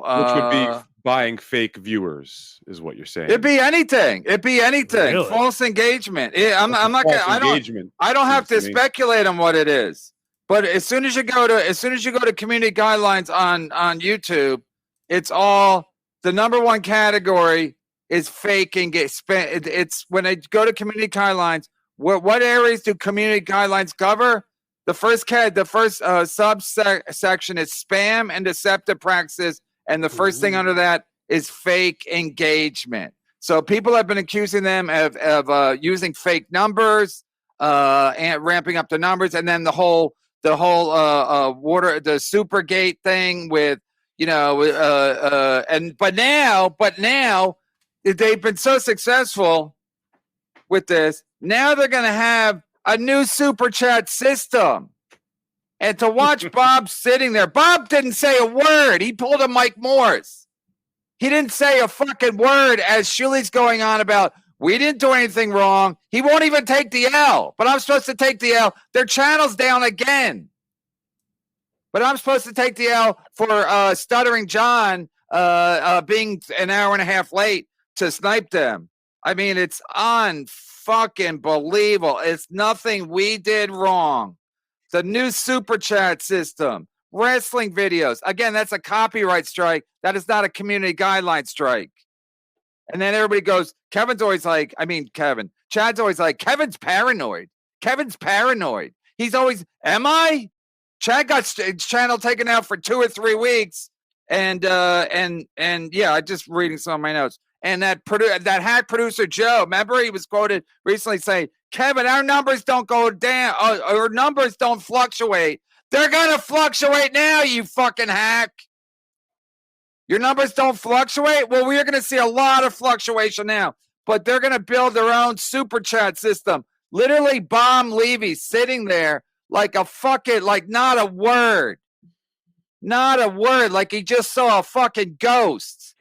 Which would be buying fake viewers, is what you're saying. It'd be anything. Really? False engagement. I'm not False gonna. engagement, I don't have to seems to me. speculate on what it is. But as soon as you go to community guidelines on YouTube, it's all the number one category is fake engagement. It's when I go to community guidelines. What areas do community guidelines cover? The first subsection is spam and deceptive practices, and the first thing under that is fake engagement. So people have been accusing them of using fake numbers and ramping up the numbers, and then the whole the Supergate thing with but now they've been so successful with this. Now they're going to have a new super chat system. And to watch Bob sitting there, Bob didn't say a word. He pulled a Mike Morse. He didn't say a fucking word as Shuli's going on about, we didn't do anything wrong. He won't even take the L. But I'm supposed to take the L. Their channel's down again. But I'm supposed to take the L for Stuttering John being an hour and a half late to snipe them. I mean, it's unfucking believable. It's nothing we did wrong. The new super chat system, wrestling videos. Again, that's a copyright strike. That is not a community guideline strike. And then everybody goes, Chad's always like, Kevin's paranoid. He's always, am I? Chad got his channel taken out for 2 or 3 weeks. And yeah, I just reading some of my notes. And that hack producer Joe, remember he was quoted recently saying, Kevin, our numbers don't go down. Our numbers don't fluctuate. They're going to fluctuate now, you fucking hack. Your numbers don't fluctuate? Well, we're going to see a lot of fluctuation now. But they're going to build their own super chat system. Literally, Bomb Levy sitting there like a fucking, like not a word. Not a word. Like he just saw a fucking ghost.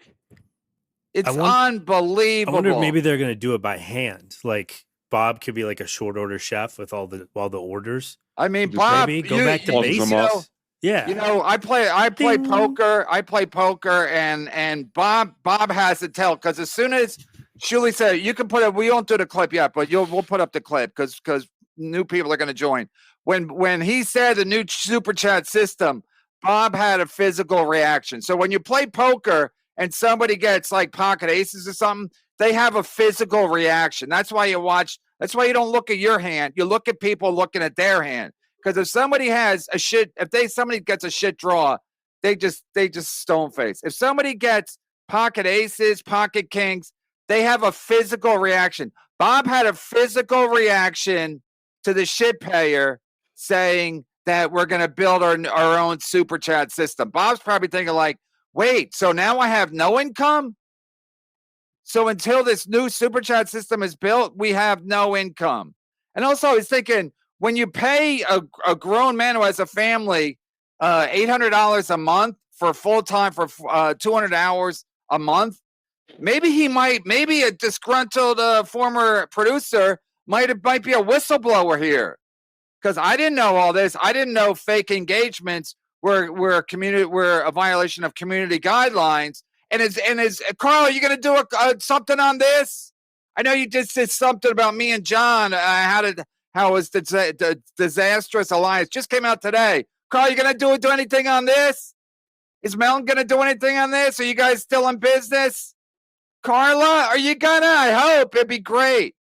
It's unbelievable. I wonder if maybe they're going to do it by hand. Like Bob could be like a short order chef with all the orders. I mean, Bob, maybe go back to basics. Yeah. I play poker. I play poker, and Bob has to tell, because as soon as Shuli said, you can put it, we won't do the clip yet, but we'll put up the clip because new people are going to join. When he said the new super chat system, Bob had a physical reaction. So when you play poker and somebody gets like pocket aces or something, they have a physical reaction. That's why you watch. That's why you don't look at your hand. You look at people looking at their hand. Because if somebody has a shit, somebody gets a shit draw, they just stone face. If somebody gets pocket aces, pocket kings, they have a physical reaction. Bob had a physical reaction to the shit payer saying that we're going to build our own super chat system. Bob's probably thinking like, wait, so now I have no income? So until this new super chat system is built, we have no income. And also he's thinking, when you pay a grown man who has a family $800 a month for full time for 200 hours a month, maybe a disgruntled former producer might be a whistleblower here. Because I didn't know all this. I didn't know fake engagements were a violation of community guidelines. And is Carl, are you going to do something on this? I know you just did something about me and John. How was the disastrous alliance just came out today? Carl, you going to do anything on this? Is Melon going to do anything on this? Are you guys still in business? Carla, are you gonna? I hope. It'd be great.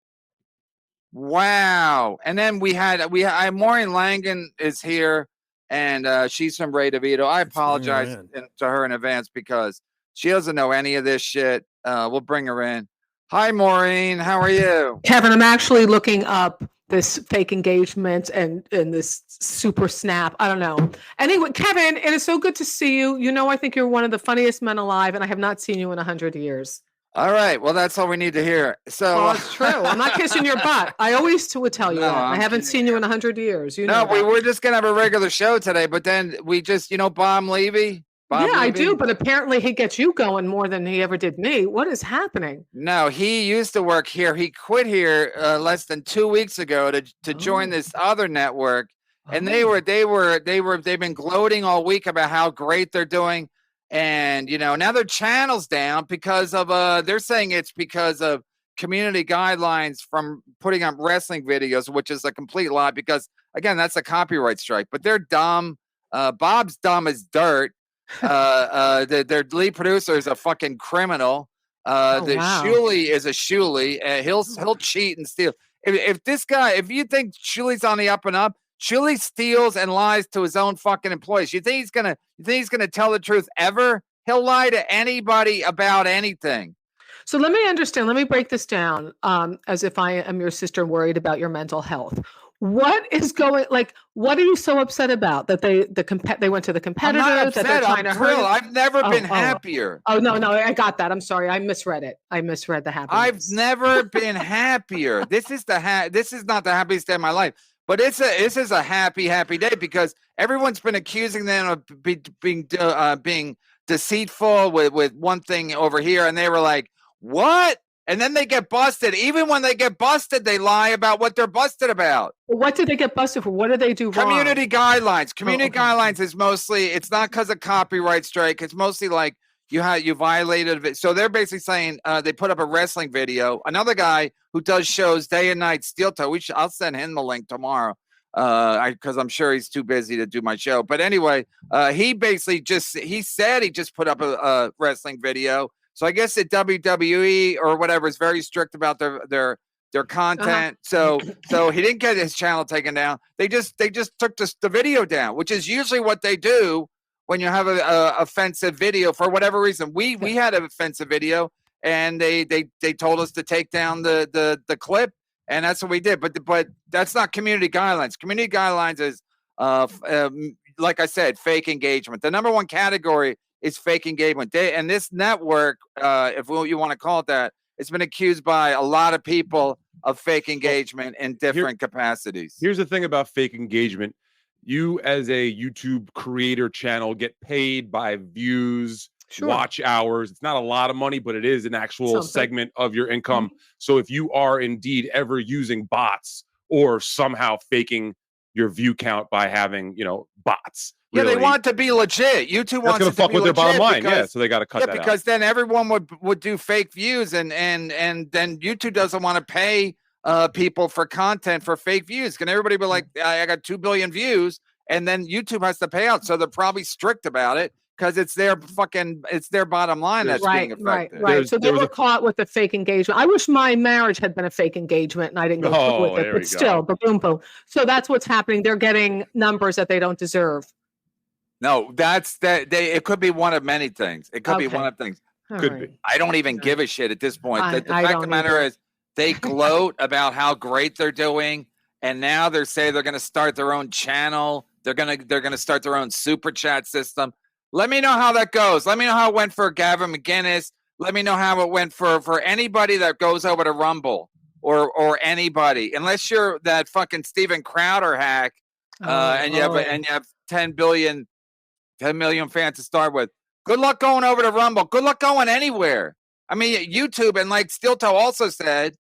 Wow. And then Maureen Langan is here, and she's from Ray DeVito. I apologize to her in advance because she doesn't know any of this shit. We'll bring her in. Hi, Maureen. How are you? Kevin, I'm actually looking up this fake engagement and this super snap. I don't know. Anyway, Kevin, it is so good to see you. You know, I think you're one of the funniest men alive, and I have not seen you in 100 years. All right. Well, that's all we need to hear. So, well, it's true. I'm not kissing your butt. I always would tell you that. I haven't seen you in 100 years. You know we were just going to have a regular show today, but then we just, Bomb Levy. I do, but apparently he gets you going more than he ever did me. What is happening? No, he used to work here. He quit here less than 2 weeks ago to join this other network, and they've been gloating all week about how great they're doing. And now their channel's down because of they're saying it's because of community guidelines from putting up wrestling videos, which is a complete lie because again, that's a copyright strike. But they're dumb. Bob's dumb as dirt. Their lead producer is a fucking criminal. Wow. Shuli is a Shuli. He'll cheat and steal. If you think Shuli's on the up and up, Shuli steals and lies to his own fucking employees. You think he's gonna tell the truth ever? He'll lie to anybody about anything. So let me understand. Let me break this down as if I am your sister worried about your mental health. What is going what are you so upset about that they went to the competitor? I'm not upset. That they're trying I'm to hurt? thrilled. I've never been happier. Oh no, I got that. I'm sorry. I misread it. I misread the happiness. I've never been happier. This is not the happiest day of my life. But this is a happy day because everyone's been accusing them of being deceitful with one thing over here, and they were like, "What?" And then they get busted. Even when they get busted, they lie about what they're busted about. What did they get busted for? What did they do wrong? Community guidelines. Community guidelines is mostly. It's not because of copyright strike. It's mostly like you violated it. So they're basically saying they put up a wrestling video. Another guy who does shows day and night, Steel Toe. I'll send him the link tomorrow because I'm sure he's too busy to do my show. But anyway, he basically he said he just put up a wrestling video. So I guess that WWE or whatever is very strict about their content. So he didn't get his channel taken down. They just took the video down, which is usually what they do when you have a offensive video for whatever reason. We had an offensive video and they told us to take down the clip, and that's what we did. But that's not community guidelines. Community guidelines is like I said, fake engagement. The number one category is fake engagement. And this network, if you want to call it that, it's been accused by a lot of people of fake engagement in different capacities. Here's the thing about fake engagement. You as a YouTube creator channel get paid by views, watch hours. It's not a lot of money, but it is an actual segment of your income. So if you are indeed ever using bots or somehow faking your view count by having, bots. Yeah, they want it to be legit. YouTube wants to fuck with their bottom line. So they got to cut that out. Because then everyone would do fake views, and then YouTube doesn't want to pay people for content for fake views. Can everybody be like, I got 2 billion views, and then YouTube has to pay out? So they're probably strict about it because it's their bottom line that's being affected. Right. So they were caught with the fake engagement. I wish my marriage had been a fake engagement and I didn't go through with it, but still, boom, boom. So that's what's happening. They're getting numbers that they don't deserve. No, it could be one of many things. It could be one of things. Could be. I don't even give a shit at this point. The fact of the matter is they gloat about how great they're doing, and now they're saying they're going to start their own channel. They're going to start their own super chat system. Let me know how that goes. Let me know how it went for Gavin McGinnis. Let me know how it went for anybody that goes over to Rumble or anybody, unless you're that fucking Steven Crowder hack, and you have 10 million fans to start with. Good luck going over to Rumble. Good luck going anywhere. I mean, YouTube, and like Steel Toe also said,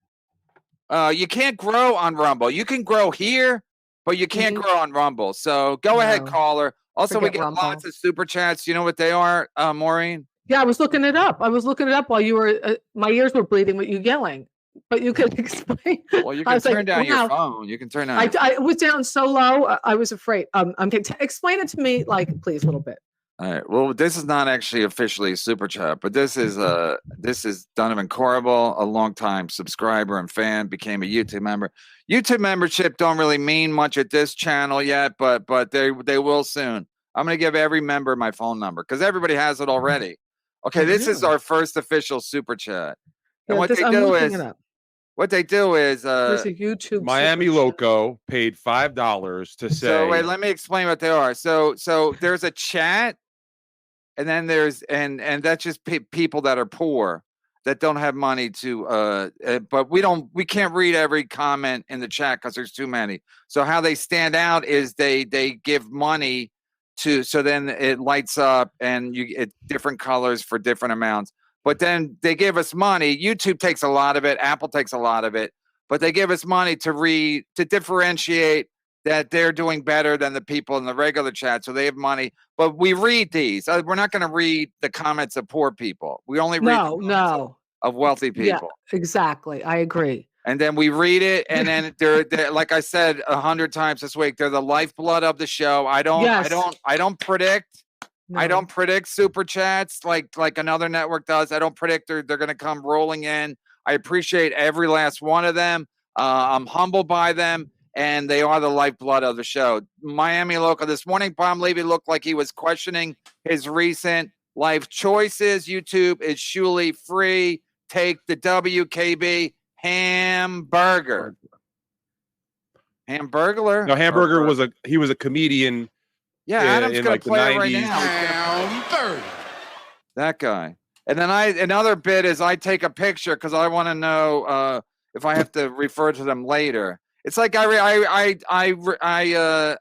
you can't grow on Rumble. You can grow here, but you can't grow on Rumble. So go ahead, caller. Also, we get lots of super chats. You know what they are, Maureen? Yeah, I was looking it up. While you were, my ears were bleeding with you yelling. But you could explain. Well, you can turn down your phone. You can turn down. I was down so low. I was afraid. Explain it to me, please, a little bit. All right. Well, this is not actually officially a super chat, but this is Donovan Corrible, a longtime subscriber and fan, became a YouTube member. YouTube membership don't really mean much at this channel yet, but they will soon. I'm going to give every member my phone number because everybody has it already. Okay, this is our first official super chat. And what they do is there's a YouTube Miami Loco paid $5 to say. So wait, let me explain what they are. So there's a chat, and then there's and that's just people that are poor that don't have money to. But we can't read every comment in the chat because there's too many. So how they stand out is they give money to. So then it lights up and you get different colors for different amounts. But then they give us money. YouTube takes a lot of it. Apple takes a lot of it. But they give us money to differentiate that they're doing better than the people in the regular chat, so they have money. But we read these. We're not going to read the comments of poor people. We only read the comments of wealthy people. Yeah, exactly. I agree. And then we read it, and then they're like I said 100 times this week, they're the lifeblood of the show. I don't predict. No. I don't predict super chats like another network does. I don't predict they're going to come rolling in. I appreciate every last one of them. I'm humbled by them, and they are the lifeblood of the show. Miami Local this morning, Bob Levy looked like he was questioning his recent life choices. YouTube is Shuli free. Take the WKB hamburger. Hamburglar. No, Hamburger was a comedian. Yeah, Adam's gonna play it right now. That guy. And then another bit is I take a picture because I want to know if I have to refer to them later. It's like I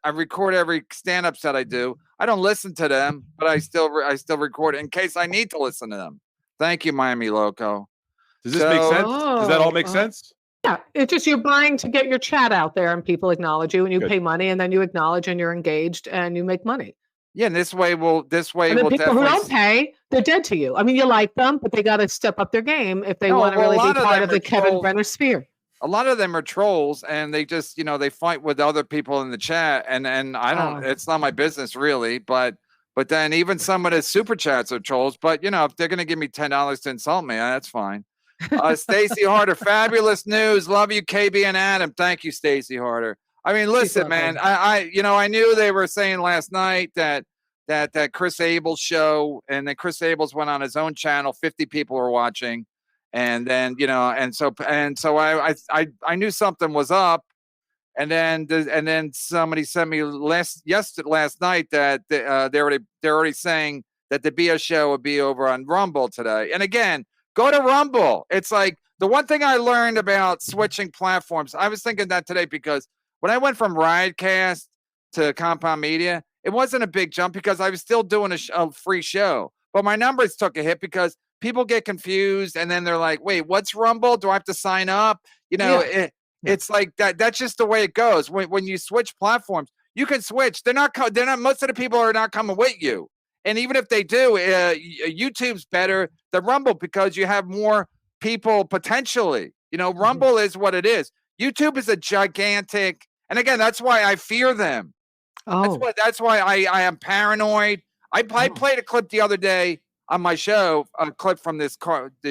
record every stand-up set I do. I don't listen to them, but I still record it in case I need to listen to them. Thank you, Miami Loco. Does this make sense? Does that all make sense? Yeah, it's just you're buying to get your chat out there, and people acknowledge you, and you pay money, and then you acknowledge, and you're engaged, and you make money. Yeah, and this way, and the people who don't pay, they're dead to you. I mean, you like them, but they got to step up their game if they want to really be part of the Kevin Brenner sphere. A lot of them are trolls, and they just, they fight with other people in the chat, and I don't. It's not my business really, but then even some of the super chats are trolls. But if they're gonna give me $10 to insult me, that's fine. Stacey Harder, fabulous news. Love you, KB and Adam. Thank you, Stacey Harder. I mean, listen, man. I knew they were saying last night that Chris Abel's show, and then Chris Abel's went on his own channel. 50 people were watching, and then and so I knew something was up, and then somebody sent me last night that they're already saying that the BS show would be over on Rumble today. And again, go to Rumble. It's like the one thing I learned about switching platforms. I was thinking that today because when I went from Riotcast to Compound Media, it wasn't a big jump because I was still doing a free show. But my numbers took a hit because people get confused, and then they're like, wait, what's Rumble? Do I have to sign up? It's like that. That's just the way it goes. When you switch platforms, you can switch. They're not. Most of the people are not coming with you. And even if they do, YouTube's better than Rumble because you have more people potentially. Rumble is what it is. YouTube is a gigantic, and again, that's why I fear them. That's why I am paranoid. I played a clip the other day on my show, a clip from this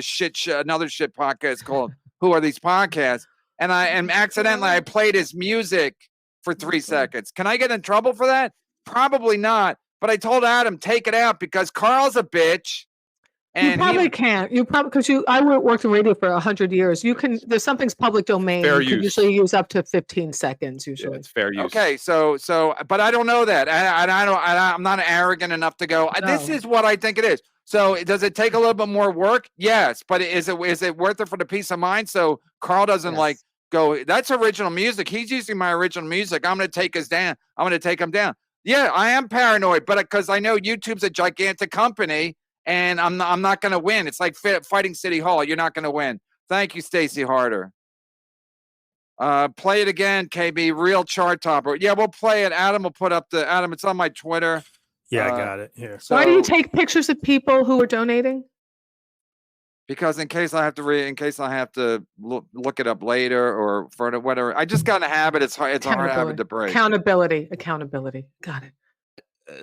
shit show, another shit podcast called "Who Are These Podcasts?" And accidentally I played his music for 3 seconds. Can I get in trouble for that? Probably not. But I told Adam, take it out because Carl's a bitch. And you probably can't. You probably because I worked in radio for 100 years. You can. There's something's public domain. Fair you can usually use up to 15 seconds. Usually, it's fair use. Okay, so, but I don't know that. I'm not arrogant enough to go. No. This is what I think it is. So, does it take a little bit more work? Yes, but is it worth it for the peace of mind? So Carl doesn't go. That's original music. He's using my original music. I'm going to take him down. Yeah, I am paranoid, but because I know YouTube's a gigantic company, and I'm not going to win. It's like fighting City Hall. You're not going to win. Thank you, Stacey Harder. Play it again, KB. Real chart topper. Yeah, we'll play it. Adam will put up Adam. It's on my Twitter. Yeah, I got it here. So, why do you take pictures of people who are donating? Because in case I have to look it up later or for whatever. I just got in a habit. It's hard. It's a hard habit to break. Accountability. Got it.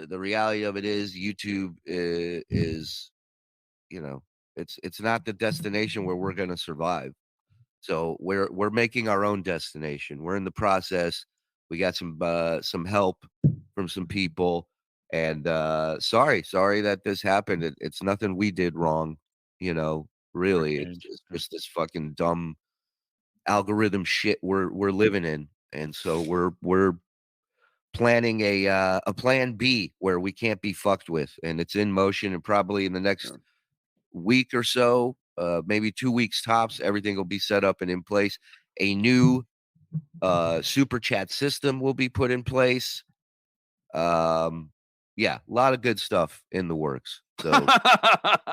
The reality of it is YouTube is it's not the destination where we're going to survive. So we're making our own destination. We're in the process. We got some help from some people, and sorry that this happened. It's nothing we did wrong, really. It's just this fucking dumb algorithm shit we're living in, and so we're planning a plan B where we can't be fucked with, and it's in motion, and probably in the next week or so, maybe 2 weeks tops, everything will be set up and in place. A new super chat system will be put in place. Yeah, a lot of good stuff in the works. So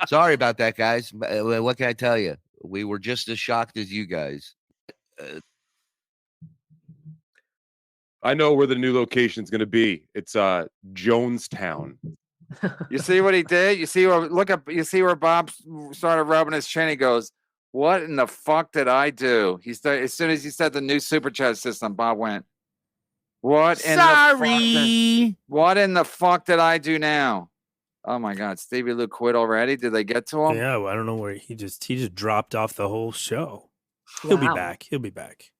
sorry about that, guys. What can I tell you? We were just as shocked as you guys. I know where the new location is going to be. It's Jonestown. You see what he did? You see where you see where Bob started rubbing his chin. He goes, "What in the fuck did I do?" As soon as he said the new super chat system, Bob went, "What in the fuck did I do now?" Oh my God, Stevie Lou quit already. Did they get to him? Yeah, well, I don't know where he just dropped off the whole show. He'll be back. He'll be back.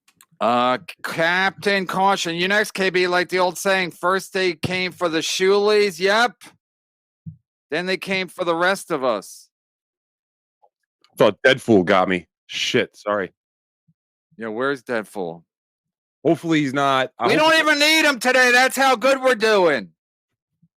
Captain Caution. You next, KB, like the old saying, first they came for the Shulies. Yep. Then they came for the rest of us. Thought Deadfool got me. Shit, sorry. Yeah, where's Deadfool? Hopefully he's not. We don't even need him today. That's how good we're doing.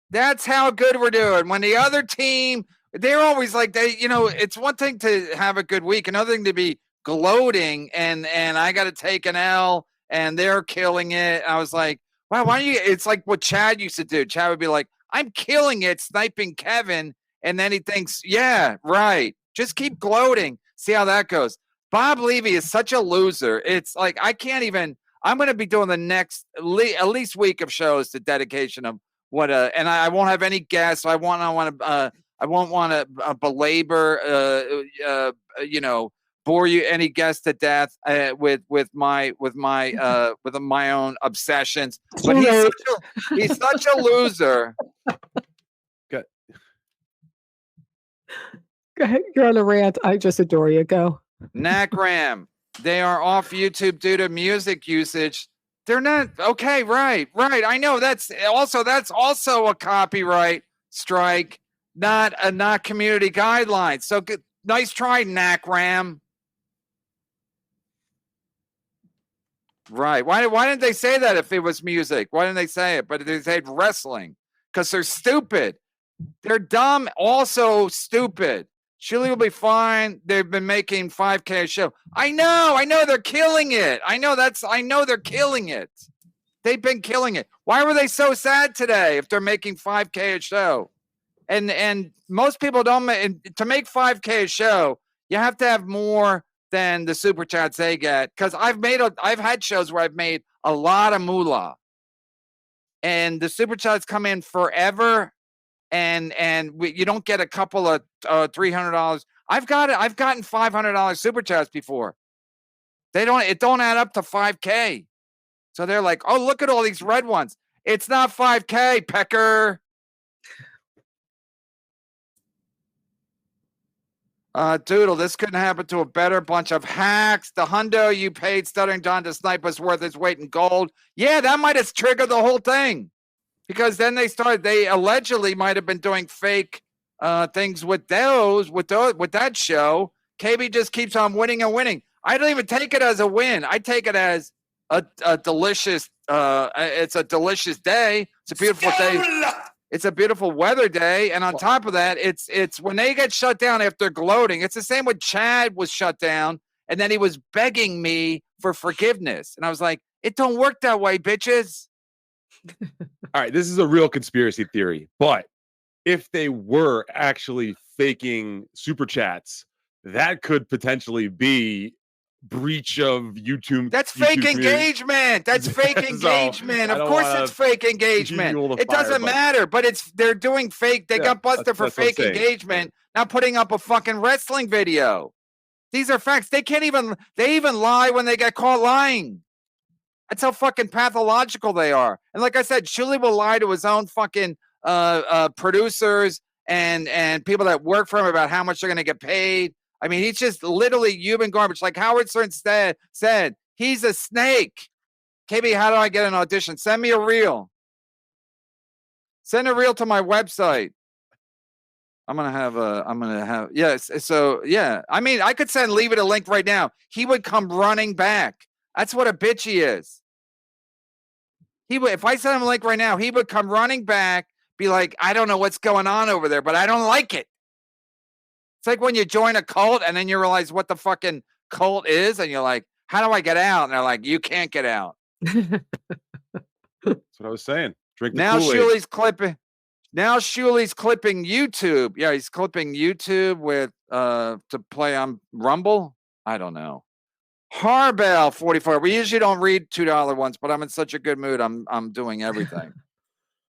That's how good we're doing. When the other team, they're always like, it's one thing to have a good week, another thing to be gloating and I got to take an L and they're killing it. I was like, wow, why don't you? It's like what Chad used to do. Chad would be like, I'm killing it, sniping Kevin. And then he thinks, yeah, right. Just keep gloating. See how that goes. Bob Levy is such a loser. It's like, I'm going to be doing the next at least week of shows to dedication of and I won't have any guests. I won't want to belabor, bore you any guests to death with my own obsessions. But he's such a loser. Good. Go ahead. You're on a rant. I just adore you. Go. Nakram. They are off YouTube due to music usage. They're not okay. Right. I know that's also a copyright strike, not community guidelines. So good. Nice try, Nakram. Right. Why didn't they say that if it was music? Why didn't they say it? But they said wrestling because they're stupid. They're dumb, also stupid. Shuli will be fine. They've been making 5K a show. I know they're killing it. I know they're killing it. They've been killing it. Why were they so sad today if they're making 5K a show? And most people don't to make 5K a show, you have to have more than the super chats they get. Because I've had shows where I've made a lot of moolah. And the super chats come in forever. And you don't get a couple of $300. I've gotten $500 super chats before. It don't add up to 5K. So they're like, oh, look at all these red ones. It's not 5K, Pecker. Doodle, this couldn't happen to a better bunch of hacks. The hundo you paid Stuttering John to snipe was worth its weight in gold. Yeah, that might have triggered the whole thing. Because then they allegedly might have been doing fake things with that show. KB just keeps on winning and winning. I don't even take it as a win. I take it as a delicious. It's a delicious day. It's a beautiful day. It's a beautiful weather day, and on top of that, it's when they get shut down after gloating. It's the same with Chad was shut down, and then he was begging me for forgiveness, and I was like, "It don't work that way, bitches." All right, this is a real conspiracy theory, but if they were actually faking super chats, that could potentially be breach of YouTube. That's fake engagement. That's fake engagement. Of course it's fake engagement. It doesn't matter, but they're doing fake. They got busted for fake engagement, not putting up a fucking wrestling video. These are facts. They even lie when they get caught lying. That's how fucking pathological they are. And like I said, Shuli will lie to his own fucking producers and people that work for him about how much they're going to get paid. I mean, he's just literally human garbage. Like Howard Stern said, he's a snake. KB, how do I get an audition? Send me a reel. Send a reel to my website. Yes. So yeah, I mean, I could leave it a link right now. He would come running back. That's what a bitch he is. If I sent him a link right now, he would come running back, be like, I don't know what's going on over there, but I don't like it. It's like when you join a cult and then you realize what the fucking cult is, and you're like, how do I get out? And they're like, you can't get out. That's what I was saying. Drink the now Kool-Aid. Shuli's clipping YouTube. Yeah, he's clipping YouTube with to play on Rumble. I don't know. Harbell 44. We usually don't read $2 ones, but I'm in such a good mood. I'm doing everything.